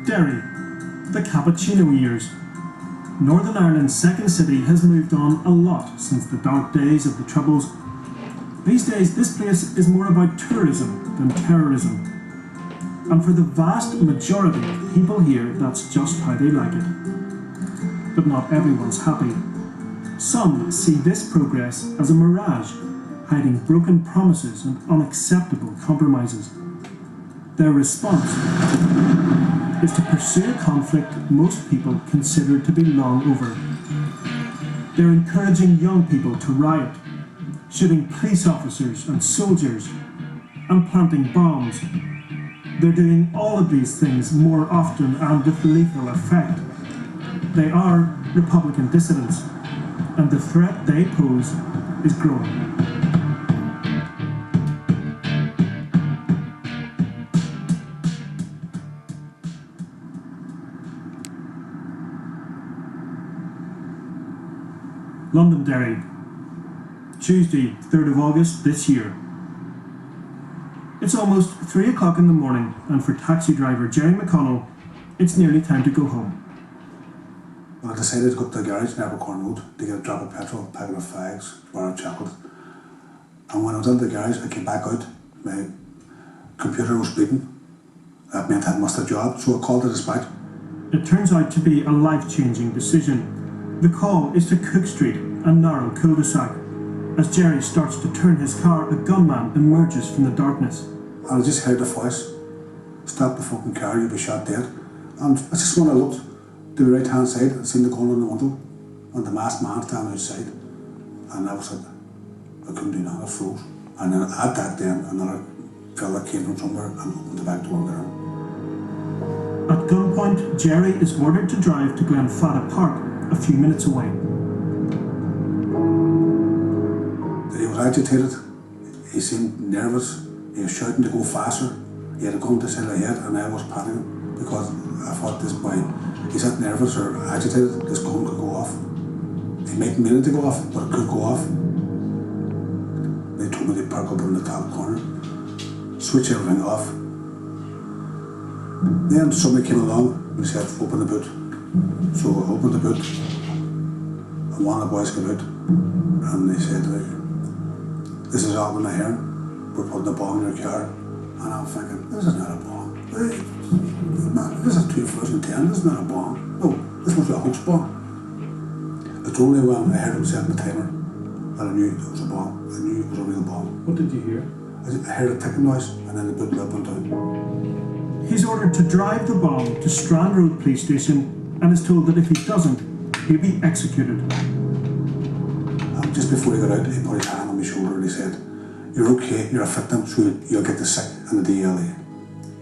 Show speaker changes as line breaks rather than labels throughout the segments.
Derry, the cappuccino years. Northern Ireland's second city has moved on a lot since the dark days of the Troubles. These days, this place is more about tourism than terrorism. And for the vast majority of people here, that's just how they like it. But not everyone's happy. Some see this progress as a mirage, hiding broken promises and unacceptable compromises. Their response is to pursue a conflict most people consider to be long over. They're encouraging young people to riot, shooting police officers and soldiers, and planting bombs. They're doing all of these things more often and with lethal effect. They are Republican dissidents, and the threat they pose is growing. Londonderry, Tuesday, 3rd of August this year. It's almost 3 o'clock in the morning, and for taxi driver Jerry McConnell, it's nearly time to go home.
Well, I decided to go up to the garage in Abercorn Road to get a drop of petrol, a packet of fags, a bar of chocolate. And when I was in the garage, I came back out. My computer was bleeding. That meant I'd missed a job, so I called the dispatch.
It turns out to be a life-changing decision. The call is to Cook Street, a narrow cul-de-sac. As Jerry starts to turn his car, a gunman emerges from the darkness.
And I just heard the voice, "Stop the fucking car, you'll be shot dead." And I just when I looked to the right hand side, I seen the gun on the window and the masked man standing outside. And I was like, I couldn't do nothing, I froze. And then at that then, another fella came from somewhere and opened the back door there.
At gunpoint, Jerry is ordered to drive to Glenfada Park, a few minutes away.
He was agitated, he seemed nervous, he was shouting to go faster, he had a gun to his head, and I was panicking because I thought this boy, he's not nervous or agitated, this gun could go off. He mightn't mean it to go off, but it could go off. They told me to park up in the top corner, switch everything off. Then somebody came along and said, "Open the boot." So I opened the boot, and one of the boys came out, and they said, "This is Alvin Ahern, we're putting a bomb in your car." And I'm thinking, this is not a bomb. Man, this is 2010, this is not a bomb. No, this was a hoax bomb. It's only when I heard him setting the timer that I knew it was a bomb. I knew it was a real bomb.
What did you hear?
I heard a ticking noise, and then the boot lid went down.
He's ordered to drive the bomb to Strand Road Police Station and is told that if he doesn't, he'll be executed.
Just before he got out, he put his hand on my shoulder and he said, "You're okay, you're a victim, so you'll get the sick and the DLA."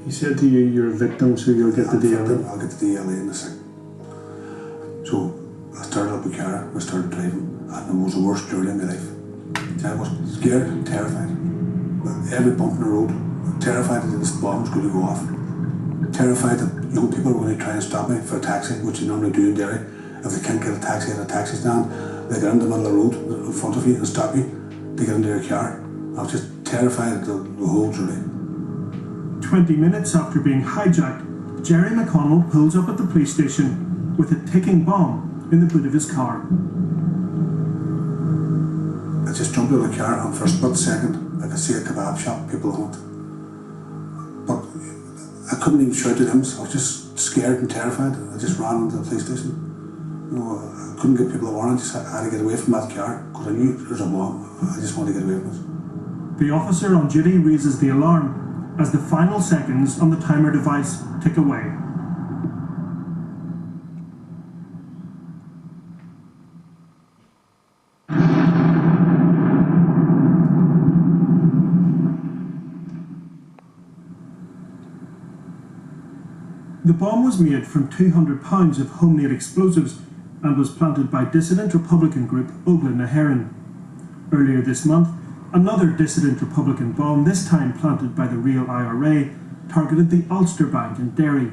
He said to you, "You're a victim, so you'll get the DLA."
I'll get the DLA and the sick. So I started up the car, I started driving, and it was the worst journey in my life. I was scared and terrified. Every bump in the road, terrified that this bomb was going to go off. Terrified that young people were going to try and stop me for a taxi, which they normally do in Derry. If they can't get a taxi at a taxi stand, they get in the middle of the road in front of you and stop you to get into your car. I was just terrified the whole journey.
20 minutes after being hijacked, Jerry McConnell pulls up at the police station with a ticking bomb in the boot of his car.
I just jumped out of the car and for a split second I could see a kebab shop, people on it. But I couldn't even shout at them, so I was just scared and terrified. I just ran into the police station. I couldn't give people a warning, I just had to get away from that car because I knew there was a bomb. I just wanted to get away from it.
The officer on duty raises the alarm as the final seconds on the timer device tick away. The bomb was made from 200 pounds of homemade explosives and was planted by dissident Republican group Smuggling. Earlier this month, another dissident Republican bomb, this time planted by the real IRA, targeted the Ulster Bank in Derry.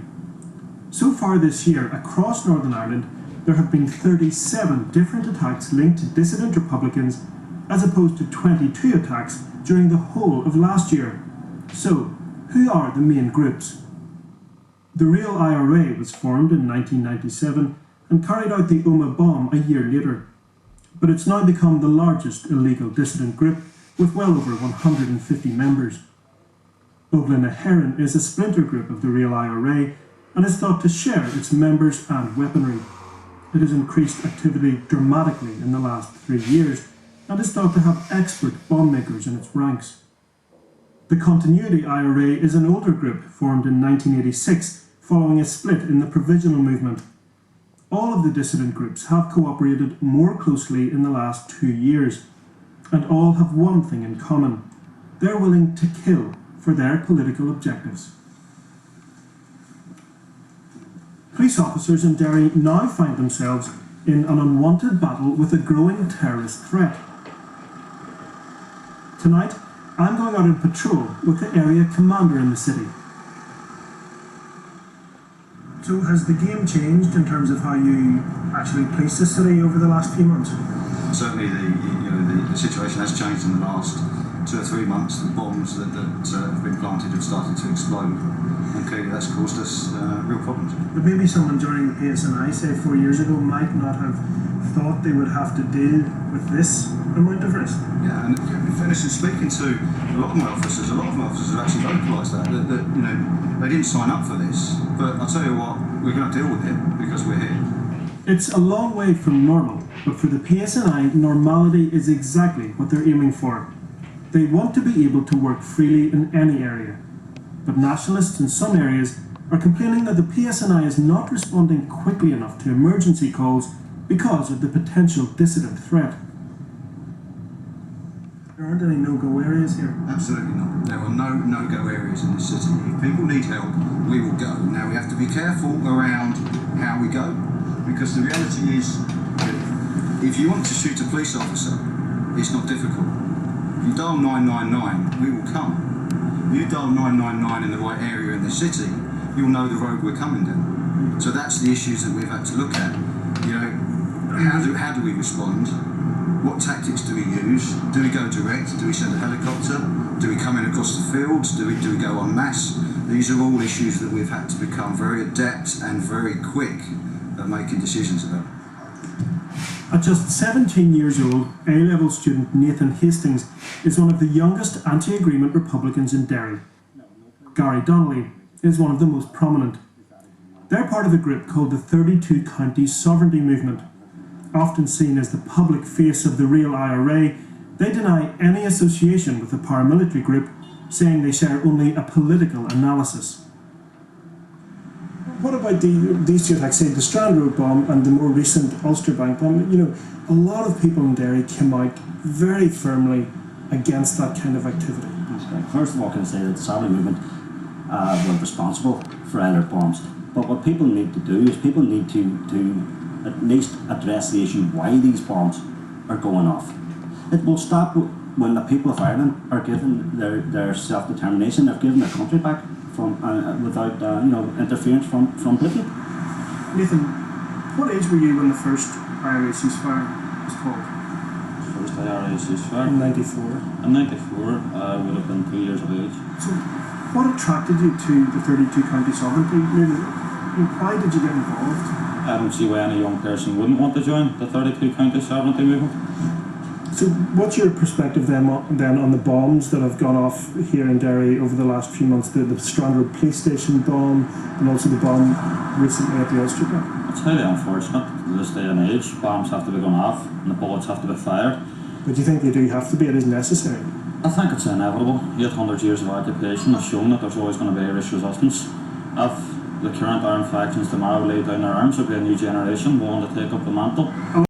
So far this year, across Northern Ireland, there have been 37 different attacks linked to dissident Republicans, as opposed to 22 attacks during the whole of last year. So, who are the main groups? The real IRA was formed in 1997 and carried out the Omagh bomb a year later. But it's now become the largest illegal dissident group with well over 150 members. Óglaigh na hÉireann is a splinter group of the real IRA and is thought to share its members and weaponry. It has increased activity dramatically in the last 3 years and is thought to have expert bomb makers in its ranks. The Continuity IRA is an older group formed in 1986 following a split in the Provisional Movement. All of the dissident groups have cooperated more closely in the last 2 years, and all have one thing in common: they're willing to kill for their political objectives. Police officers in Derry now find themselves in an unwanted battle with a growing terrorist threat. Tonight, I'm going out on patrol with the area commander in the city. So has the game changed in terms of how you actually police the city over the last few months?
Certainly the situation has changed in the last 2 or 3 months. The bombs that have been planted have started to explode, and clearly that's caused us real problems.
But maybe someone during the PSNI, say 4 years ago, might not have thought they would have to deal with this amount of risk.
Yeah, and in fairness, in speaking to a lot of my officers have actually vocalised that they didn't sign up for this, but I'll tell you what, we're going to deal with it because we're here. It's
a long way from normal, but for the PSNI, normality is exactly what they're aiming for. They want to be able to work freely in any area, but nationalists in some areas are complaining that the PSNI is not responding quickly enough to emergency calls because of the potential dissident threat. There aren't any no-go areas here?
Absolutely not. There are no no-go areas in this city. If people need help, we will go. Now, we have to be careful around how we go, because the reality is that if you want to shoot a police officer, it's not difficult. If you dial 999, we will come. If you dial 999 in the right area in the city, you'll know the road we're coming down. So that's the issues that we've had to look at. How do we respond? What tactics do we use? Do we go direct? Do we send a helicopter? Do we come in across the fields? Do we go en masse? These are all issues that we've had to become very adept and very quick at making decisions about.
At just 17 years old, A-level student Nathan Hastings is one of the youngest anti-agreement Republicans in Derry. Gary Donnelly is one of the most prominent. They're part of a group called the 32 Counties Sovereignty Movement. Often seen as the public face of the real IRA, they deny any association with the paramilitary group, saying they share only a political analysis. What about these two, like say the Strand Road bomb and the more recent Ulster Bank bomb? A lot of people in Derry came out very firmly against that kind of activity.
That's right. First of all, can I say that the Sovereignty Movement were responsible for either bombs. But what people need to do is people need to at least address the issue why these bombs are going off. It will stop when the people of Ireland are given their self-determination. They're given their country back from without interference from Britain.
Nathan, what age were you when the first IRA ceasefire was called?
First IRA ceasefire?
In 94.
In 94, I would have been 2 years of age.
So, what attracted you to the 32 County Sovereignty movement? Why did you get involved?
I don't see why any young person wouldn't want to join the 32 County Sovereignty movement.
So what's your perspective then on the bombs that have gone off here in Derry over the last few months? The Strand Road police station bomb and also the bomb recently at the Ulster Bank?
It's highly unfortunate in this day and age. Bombs have to be gone off and the bullets have to be fired.
But do you think they do have to be? It is necessary?
I think it's inevitable. 800 years of occupation have shown that there's always going to be Irish resistance. If the current armed factions tomorrow lay down their arms, there'll be a new generation willing to take up the mantle.